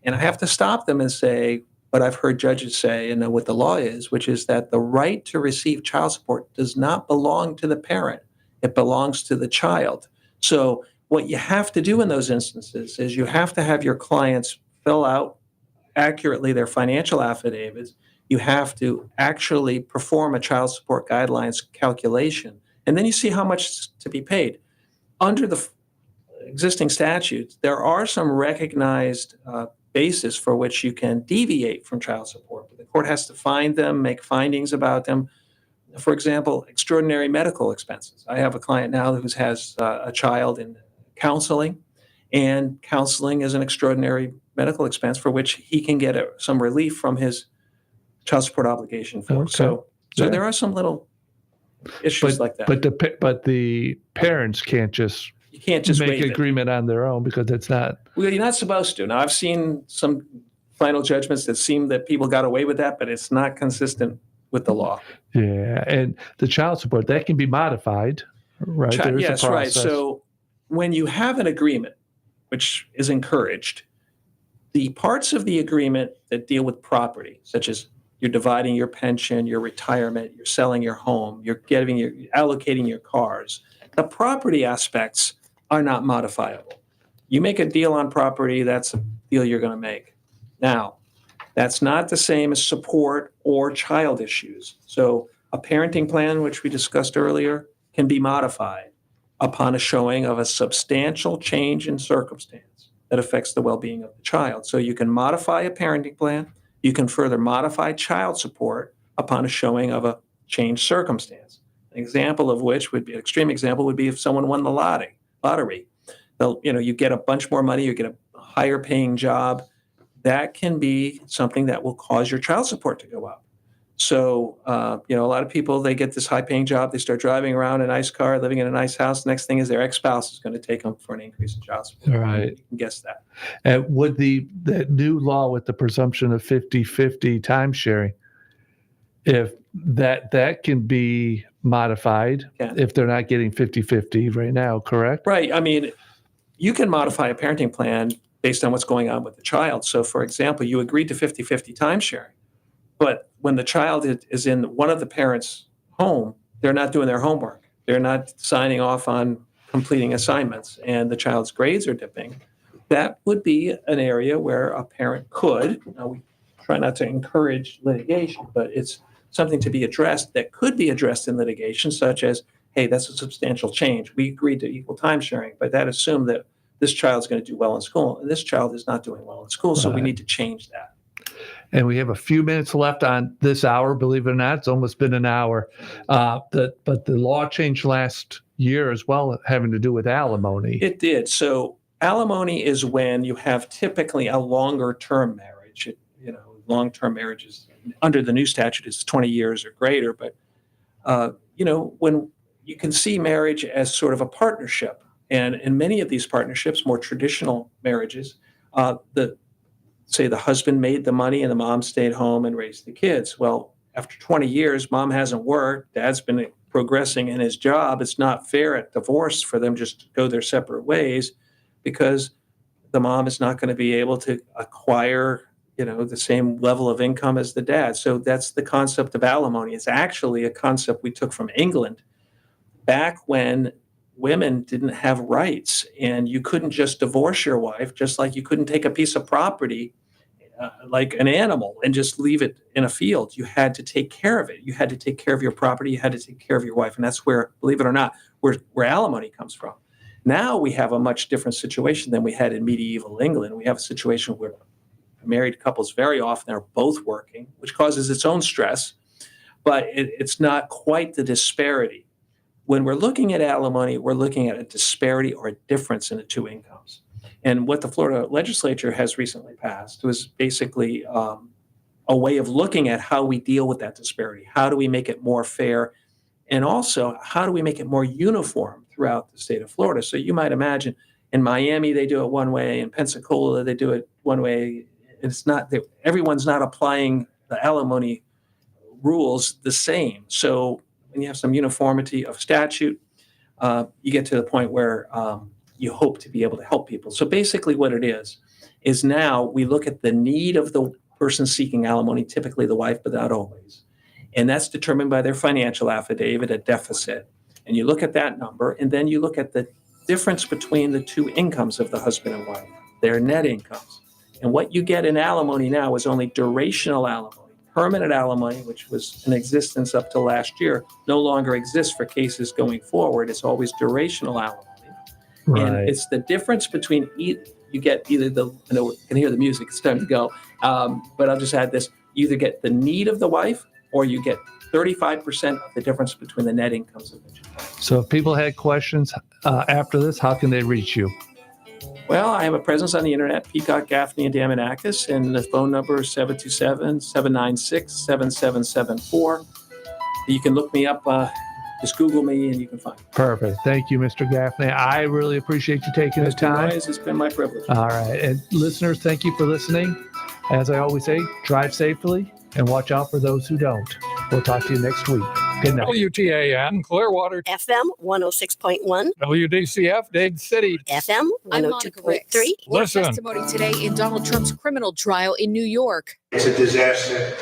F: And I have to stop them and say what I've heard judges say and know what the law is, which is that the right to receive child support does not belong to the parent. It belongs to the child. So what you have to do in those instances is you have to have your clients fill out accurately their financial affidavits. You have to actually perform a child support guidelines calculation. And then you see how much is to be paid. Under the existing statutes, there are some recognized basis for which you can deviate from child support. But the court has to find them, make findings about them. For example, extraordinary medical expenses. I have a client now who has a child in counseling, and counseling is an extraordinary medical expense for which he can get some relief from his child support obligation for.
E: Okay.
F: So there are some little issues like that.
E: But the parents can't just make agreement on their own because it's not.
F: Well, you're not supposed to. Now, I've seen some final judgments that seem that people got away with that, but it's not consistent with the law.
E: Yeah, and the child support, that can be modified, right?
F: Yes, right. So when you have an agreement, which is encouraged, the parts of the agreement that deal with property, such as You're dividing your pension, your retirement, you're selling your home, you're allocating your cars. The property aspects are not modifiable. You make a deal on property, that's a deal you're going to make. Now, that's not the same as support or child issues. So a parenting plan, which we discussed earlier, can be modified upon a showing of a substantial change in circumstance that affects the well-being of the child. So you can modify a parenting plan. You can further modify child support upon a showing of a changed circumstance. An example of which would be, an extreme example would be if someone won the lottery. You get a bunch more money, you get a higher paying job. That can be something that will cause your child support to go up. So, a lot of people, they get this high paying job, they start driving around a nice car, living in a nice house. Next thing is their ex-spouse is going to take them for an increase in child support.
E: Right.
F: You can guess that.
E: And would the new law with the presumption of 50-50 timesharing, if that can be modified if they're not getting 50-50 right now, correct?
F: Right. I mean, you can modify a parenting plan based on what's going on with the child. So, for example, you agreed to 50-50 timesharing, but when the child is in one of the parents' home, they're not doing their homework. They're not signing off on completing assignments, and the child's grades are dipping. That would be an area where a parent could, now we try not to encourage litigation, but it's something to be addressed that could be addressed in litigation, such as, hey, that's a substantial change. We agreed to equal time sharing, but that assumed that this child's going to do well in school, and this child is not doing well in school, so we need to change that.
E: And we have a few minutes left on this hour. Believe it or not, it's almost been an hour. But the law changed last year as well, having to do with alimony.
F: It did. So alimony is when you have typically a longer-term marriage. Long-term marriages under the new statute is 20 years or greater. But, when you can see marriage as sort of a partnership. And in many of these partnerships, more traditional marriages, the husband made the money and the mom stayed home and raised the kids. Well, after 20 years, mom hasn't worked, dad's been progressing in his job. It's not fair at divorce for them just to go their separate ways because the mom is not going to be able to acquire, the same level of income as the dad. So that's the concept of alimony. It's actually a concept we took from England back when women didn't have rights and you couldn't just divorce your wife, just like you couldn't take a piece of property like an animal and just leave it in a field. You had to take care of it. You had to take care of your property. You had to take care of your wife. And that's where, believe it or not, where alimony comes from. Now we have a much different situation than we had in medieval England. We have a situation where married couples very often are both working, which causes its own stress, but it's not quite the disparity. When we're looking at alimony, we're looking at a disparity or a difference in the two incomes. And what the Florida legislature has recently passed was basically a way of looking at how we deal with that disparity. How do we make it more fair? And also, how do we make it more uniform throughout the state of Florida? So you might imagine in Miami, they do it one way. In Pensacola, they do it one way. It's not that everyone's not applying the alimony rules the same. So when you have some uniformity of statute, you get to the point where you hope to be able to help people. So basically what it is now we look at the need of the person seeking alimony, typically the wife, but not always. And that's determined by their financial affidavit, a deficit. And you look at that number, and then you look at the difference between the two incomes of the husband and wife, their net incomes. And what you get in alimony now is only durational alimony. Permanent alimony, which was in existence up to last year, no longer exists for cases going forward. It's always durational alimony. Right. And it's the difference between you get either I know we can hear the music, it's time to go, but I'll just add this. You either get the need of the wife or you get 35% of the difference between the net incomes of the two.
E: So if people had questions after this, how can they reach you?
F: Well, I have a presence on the internet, Peacock, Gaffney, and Damanakis, and the phone number is 727-796-7774. You can look me up, just Google me, and you can find me.
E: Perfect. Thank you, Mr. Gaffney. I really appreciate you taking the time.
F: Noyes, it's been my privilege.
E: All right. And listeners, thank you for listening. As I always say, drive safely and watch out for those who don't. We'll talk to you next week. Good night.
H: WTAN, Clearwater.
I: FM 106.1.
H: WDCF, Dade City.
I: FM 102.3.
H: Listen.
J: Testimony today in Donald Trump's criminal trial in New York.
K: It's a disaster.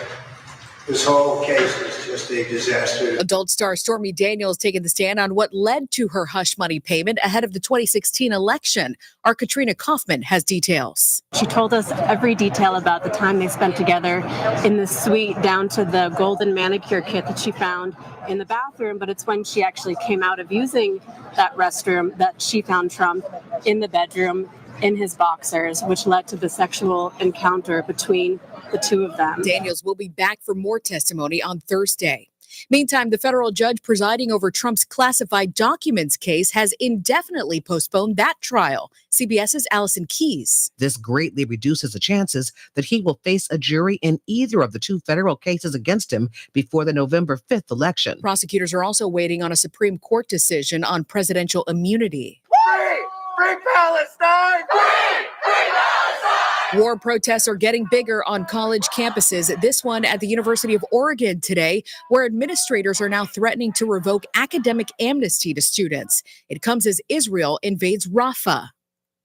J: This whole case is just a disaster.
K: Adult star Stormy Daniels taking the stand on what led to her hush money payment ahead of the 2016 election. Our Katrina Kaufman has details.
L: She told us every detail about the time they spent together in the suite, down to the golden manicure kit that she found in the bathroom. But it's when she actually came out of using that restroom that she found Trump in the bedroom in his boxers, which led to the sexual encounter between the two of them.
K: Daniels will be back for more testimony on Thursday. Meantime, the federal judge presiding over Trump's classified documents case has indefinitely postponed that trial. CBS's Allison Keyes.
M: This greatly reduces the chances that he will face a jury in either of the two federal cases against him before the November 5th election.
K: Prosecutors are also waiting on a Supreme Court decision on presidential immunity.
N: Free Palestine! Free Palestine!
K: War protests are getting bigger on college campuses. This one at the University of Oregon today, where administrators are now threatening to revoke academic amnesty to students. It comes as Israel invades Rafah.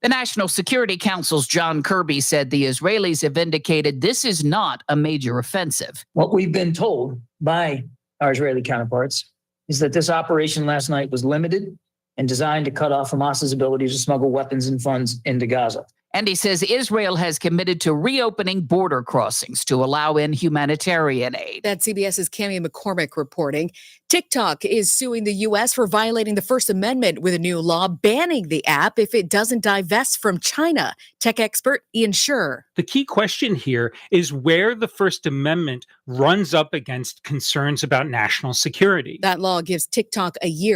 O: The National Security Council's John Kirby said the Israelis have indicated this is not a major offensive.
P: What we've been told by our Israeli counterparts is that this operation last night was limited and designed to cut off Hamas's ability to smuggle weapons and funds into Gaza.
O: And he says Israel has committed to reopening border crossings to allow in humanitarian aid.
K: That's CBS's Cammie McCormick reporting. TikTok is suing the U.S. for violating the First Amendment with a new law banning the app if it doesn't divest from China. Tech expert Ian Scher.
Q: The key question here is where the First Amendment runs up against concerns about national security.
K: That law gives TikTok a year